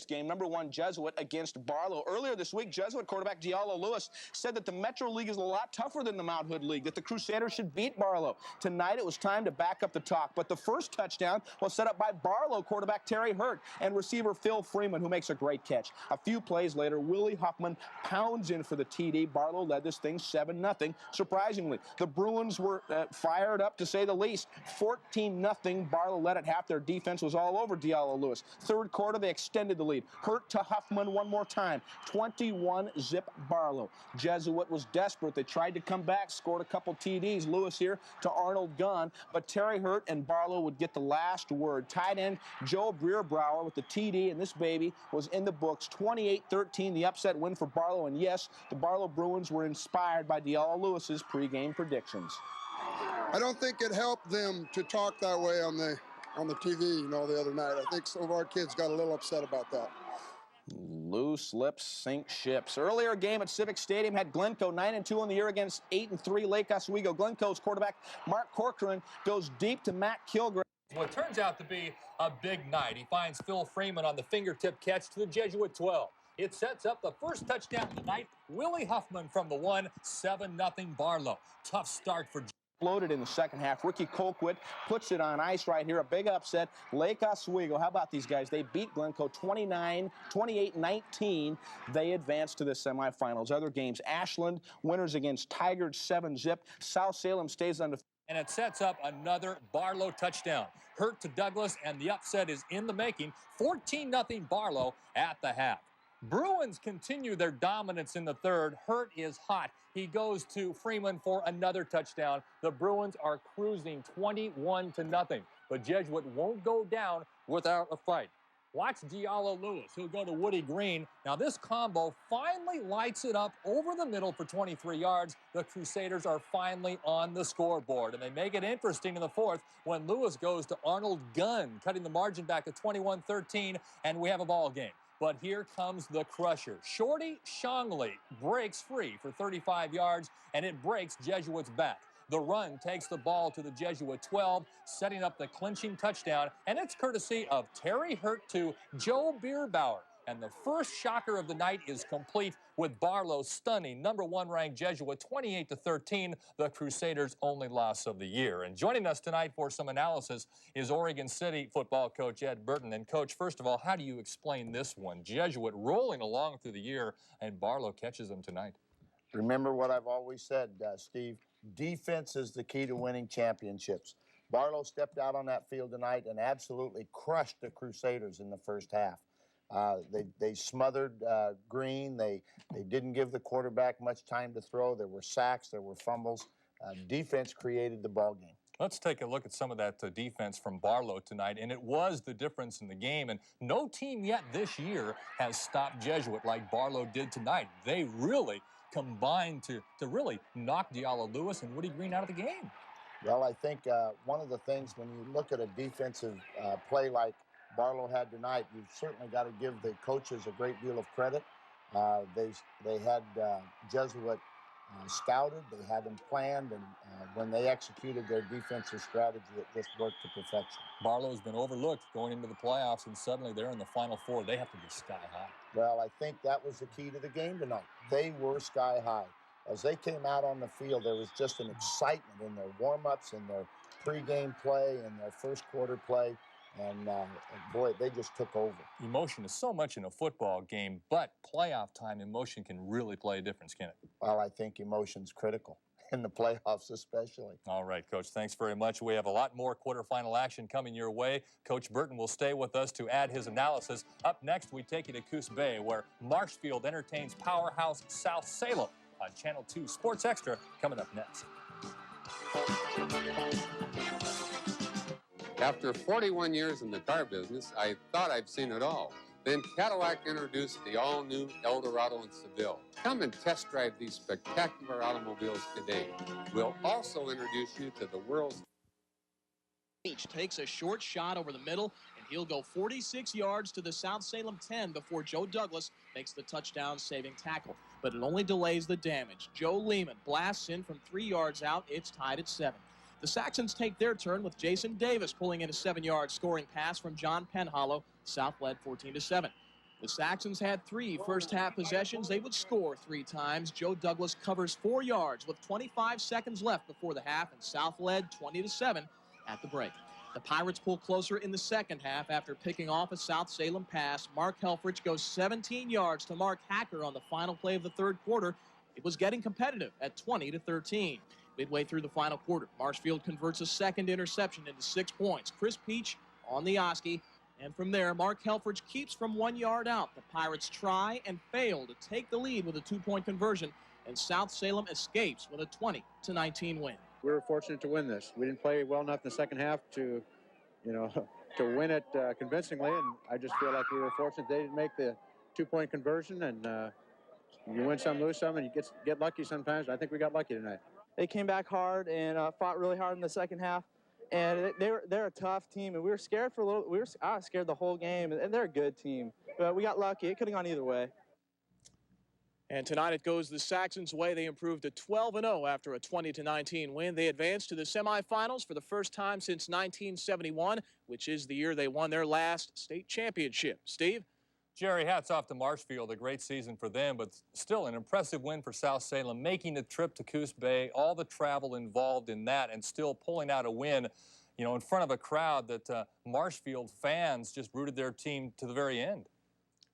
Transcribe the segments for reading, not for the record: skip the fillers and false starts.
Game number 1 Jesuit against Barlow. Earlier this week, Jesuit quarterback Diallo Lewis said that the Metro League is a lot tougher than the Mount Hood League, that the Crusaders should beat Barlow. Tonight it was time to back up the talk, but the first touchdown was set up by Barlow quarterback Terry Hurt and receiver Phil Freeman, who makes a great catch. A few plays later, Willie Huffman pounds in for the TD. Barlow led this thing 7-0. Surprisingly, the Bruins were fired up, to say the least. 14-0. Barlow led at half. Their defense was all over Diallo Lewis. Third quarter, they extended the lead. Hurt to Huffman one more time. 21-zip Barlow. Jesuit was desperate. They tried to come back, scored a couple TDs. Lewis here to Arnold Gunn, but Terry Hurt and Barlow would get the last word. Tight end Joe Breerbauer with the TD, and this baby was in the books. 28-13, the upset win for Barlow, and yes, the Barlow Bruins were inspired by Diallo Lewis's pregame predictions. I don't think it helped them to talk that way on the TV, the other night. I think some of our kids got a little upset about that. Loose lips sink ships. Earlier game at Civic Stadium had Glencoe 9-2 on the year against 8-3 Lake Oswego. Glencoe's quarterback Mark Corcoran goes deep to Matt Kilgore. What turns out to be a big night. He finds Phil Freeman on the fingertip catch to the Jesuit 12. It sets up the first touchdown of the night. Willie Huffman from the 1, 7-0 Barlow. Tough start for Exploded in the second half. Ricky Colquitt puts it on ice right here. A big upset. Lake Oswego. How about these guys? They beat Glencoe 28-19. They advance to the semifinals. Other games, Ashland winners against Tigers 7-zip. South Salem stays undefeated. And it sets up another Barlow touchdown. Hurt to Douglas, and the upset is in the making. 14-0 Barlow at the half. Bruins continue their dominance in the third. Hurt is hot. He goes to Freeman for another touchdown. The Bruins are cruising 21-0. But Jesuit won't go down without a fight. Watch Diallo Lewis, who'll go to Woody Green. Now this combo finally lights it up over the middle for 23 yards. The Crusaders are finally on the scoreboard, and they make it interesting in the fourth when Lewis goes to Arnold Gunn, cutting the margin back to 21-13, and we have a ball game. But here comes the crusher. Shorty Shongley breaks free for 35 yards, and it breaks Jesuit's back. The run takes the ball to the Jesuit 12, setting up the clinching touchdown, and it's courtesy of Terry Hurt to Joe Breerbauer. And the first shocker of the night is complete with Barlow stunning number 1 ranked Jesuit 28-13, the Crusaders' only loss of the year. And joining us tonight for some analysis is Oregon City football coach Ed Burton. And coach, first of all, how do you explain this one? Jesuit rolling along through the year, and Barlow catches them tonight. Remember what I've always said, Steve. Defense is the key to winning championships. Barlow stepped out on that field tonight and absolutely crushed the Crusaders in the first half. They smothered Green. They didn't give the quarterback much time to throw. There were sacks. There were fumbles. Defense created the ball game. Let's take a look at some of that defense from Barlow tonight, and it was the difference in the game. And no team yet this year has stopped Jesuit like Barlow did tonight. They really combined to really knock Diallo Lewis and Woody Green out of the game. Well, I think one of the things when you look at a defensive play like Barlow had tonight, you've certainly got to give the coaches a great deal of credit. They had Jesuit scouted, they had them planned, and when they executed their defensive strategy, it just worked to perfection. Barlow's been overlooked going into the playoffs, and suddenly they're in the Final Four. They have to be sky high. Well, I think that was the key to the game tonight. They were sky high. As they came out on the field, there was just an excitement in their warm-ups, in their pregame play, in their first quarter play. And boy, they just took over. Emotion is so much in a football game, but playoff time emotion can really play a difference, can it? Well, I think emotion's critical, in the playoffs especially. All right, Coach, thanks very much. We have a lot more quarterfinal action coming your way. Coach Burton will stay with us to add his analysis. Up next, we take you to Coos Bay, where Marshfield entertains powerhouse South Salem on Channel 2 Sports Extra, coming up next. After 41 years in the car business, I thought I'd seen it all. Then Cadillac introduced the all-new Eldorado in Seville. Come and test drive these spectacular automobiles today. We'll also introduce you to the world's... H takes a short shot over the middle, and he'll go 46 yards to the South Salem 10 before Joe Douglas makes the touchdown-saving tackle. But it only delays the damage. Joe Lehman blasts in from 3 yards out. It's tied at 7. The Saxons take their turn with Jason Davis pulling in a 7-yard scoring pass from John Penhollow. South led 14-7. The Saxons had 3 first-half possessions. They would score 3 times. Joe Douglas covers 4 yards with 25 seconds left before the half, and South led 20-7 at the break. The Pirates pull closer in the second half after picking off a South Salem pass. Mark Helfrich goes 17 yards to Mark Hacker on the final play of the third quarter. It was getting competitive at 20-13. Midway through the final quarter, Marshfield converts a second interception into 6 points. Chris Peach on the Oski. And from there, Mark Helfrich keeps from 1 yard out. The Pirates try and fail to take the lead with a 2-point conversion, and South Salem escapes with a 20-19 win. We were fortunate to win this. We didn't play well enough in the second half to, to win it convincingly, and I just feel like we were fortunate they didn't make the 2-point conversion, and you win some, lose some, and you get lucky sometimes. I think we got lucky tonight. They came back hard and fought really hard in the second half. And they're a tough team, and we were scared for a little. I was scared the whole game, and they're a good team. But we got lucky. It could have gone either way. And tonight it goes the Saxons' way. They improved to 12-0 after a 20-19 win. They advanced to the semifinals for the first time since 1971, which is the year they won their last state championship. Steve? Jerry, hats off to Marshfield. A great season for them, but still an impressive win for South Salem, making the trip to Coos Bay, all the travel involved in that, and still pulling out a win, in front of a crowd that Marshfield fans just rooted their team to the very end.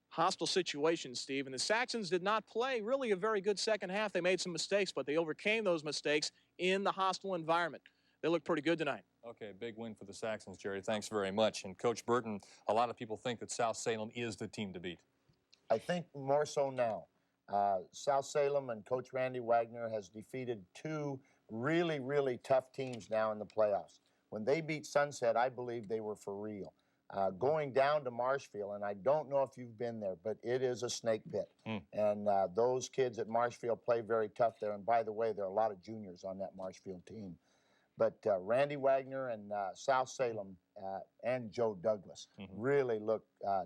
Hostile situation, Steve, and the Saxons did not play really a very good second half. They made some mistakes, but they overcame those mistakes in the hostile environment. They look pretty good tonight. Okay, big win for the Saxons, Jerry. Thanks very much. And Coach Burton, a lot of people think that South Salem is the team to beat. I think more so now. South Salem and Coach Randy Wagner has defeated 2 really, really tough teams now in the playoffs. When they beat Sunset, I believe they were for real. Going down to Marshfield, and I don't know if you've been there, but it is a snake pit. And those kids at Marshfield play very tough there. And by the way, there are a lot of juniors on that Marshfield team. But Randy Wagner and South Salem and Joe Douglas really look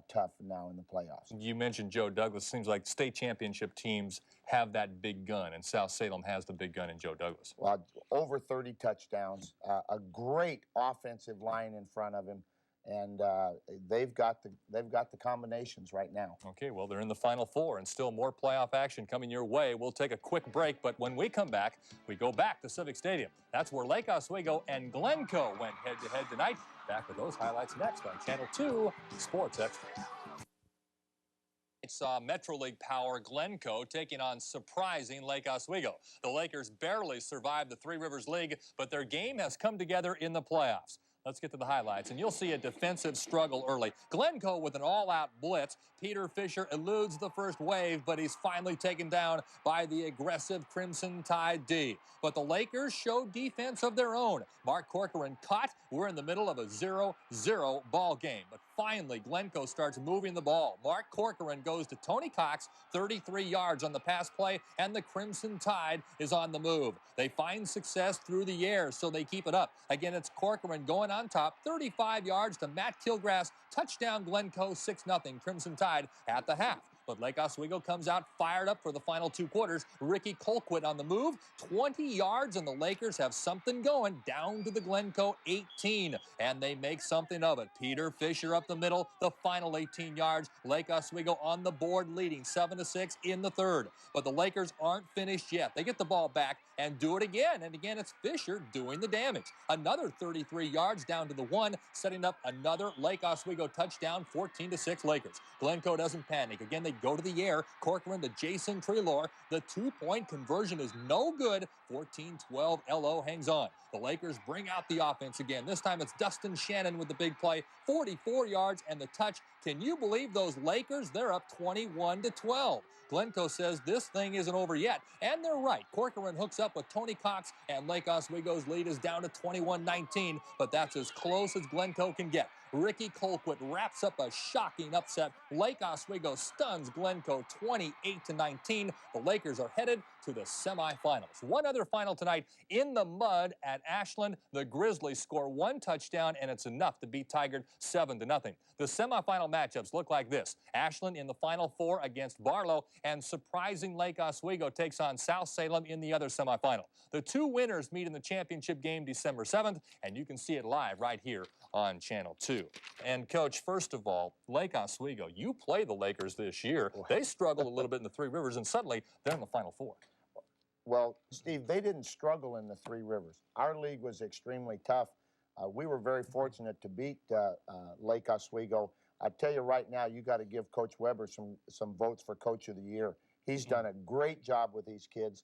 tough now in the playoffs. You mentioned Joe Douglas. Seems like state championship teams have that big gun, and South Salem has the big gun in Joe Douglas. Well, over 30 touchdowns, a great offensive line in front of him. And they've got the combinations right now. Okay, well, they're in the Final Four, and still more playoff action coming your way. We'll take a quick break, but when we come back, we go back to Civic Stadium. That's where Lake Oswego and Glencoe went head-to-head tonight. Back with those highlights next on Channel 2 Sports Extra. Saw Metro League power Glencoe taking on surprising Lake Oswego. The Lakers barely survived the Three Rivers League, but their game has come together in the playoffs. Let's get to the highlights, and you'll see a defensive struggle early. Glencoe with an all-out blitz. Peter Fisher eludes the first wave, but he's finally taken down by the aggressive Crimson Tide D. But the Lakers show defense of their own. Mark Corcoran caught. We're in the middle of a 0-0 ball game. But finally, Glencoe starts moving the ball. Mark Corcoran goes to Tony Cox, 33 yards on the pass play, and the Crimson Tide is on the move. They find success through the air, so they keep it up. Again, it's Corcoran going on top, 35 yards to Matt Kilgrass. Touchdown Glencoe, 6-0 Crimson Tide at the half. But Lake Oswego comes out fired up for the final 2 quarters. Ricky Colquitt on the move, 20 yards, and the Lakers have something going down to the Glencoe 18, and they make something of it. Peter Fisher up the middle, the final 18 yards. Lake Oswego on the board, leading 7-6 in the third. But the Lakers aren't finished yet. They get the ball back and do it again, and again it's Fisher doing the damage. Another 33 yards down to the 1, setting up another Lake Oswego touchdown, 14-6 Lakers. Glencoe doesn't panic. Again, they go to the air. Corcoran to Jason Treelor. The 2-point conversion is no good. 14-12, LO hangs on. The Lakers bring out the offense again. This time it's Dustin Shannon with the big play, 44 yards and the touch. Can you believe those Lakers? They're up 21-12. Glencoe says this thing isn't over yet, and they're right. Corcoran hooks up with Tony Cox, and Lake Oswego's lead is down to 21-19, but that's as close as Glencoe can get. Ricky Colquitt wraps up a shocking upset. Lake Oswego stuns Bruins Glencoe 28-19. The Lakers are headed to the semifinals. One other final tonight in the mud at Ashland. The Grizzlies score 1 touchdown, and it's enough to beat Tigard 7-0. The semifinal matchups look like this. Ashland in the Final Four against Barlow, and surprising Lake Oswego takes on South Salem in the other semifinal. The two winners meet in the championship game December 7th, and you can see it live right here on Channel 2. And, Coach, first of all, Lake Oswego, you play the Lakers this year. They struggled a little bit in the Three Rivers, and suddenly they're in the Final Four. Well, Steve, they didn't struggle in the Three Rivers. Our league was extremely tough. We were very fortunate to beat Lake Oswego. I tell you right now, you got to give Coach Weber some votes for Coach of the Year. He's done a great job with these kids.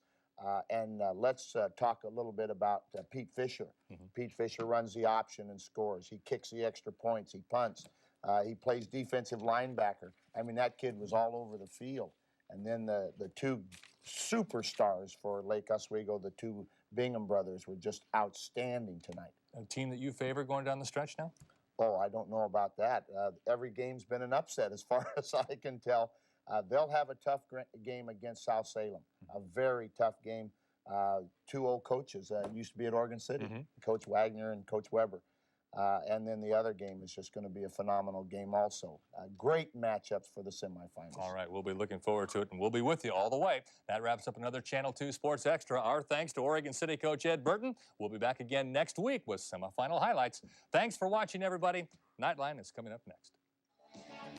Let's talk a little bit about Pete Fisher. Pete Fisher runs the option and scores. He kicks the extra points. He punts. He plays defensive linebacker. I mean, that kid was all over the field. And then the two superstars for Lake Oswego, the two Bingham brothers, were just outstanding tonight. A team that you favor going down the stretch now? Oh, I don't know about that. Every game's been an upset as far as I can tell. They'll have a tough game against South Salem, a very tough game. Two old coaches used to be at Oregon City, Coach Wagner and Coach Weber. And then the other game is just going to be a phenomenal game also. Great matchups for the semifinals. All right, we'll be looking forward to it, and we'll be with you all the way. That wraps up another Channel 2 Sports Extra. Our thanks to Oregon City coach Ed Burton. We'll be back again next week with semifinal highlights. Thanks for watching, everybody. Nightline is coming up next.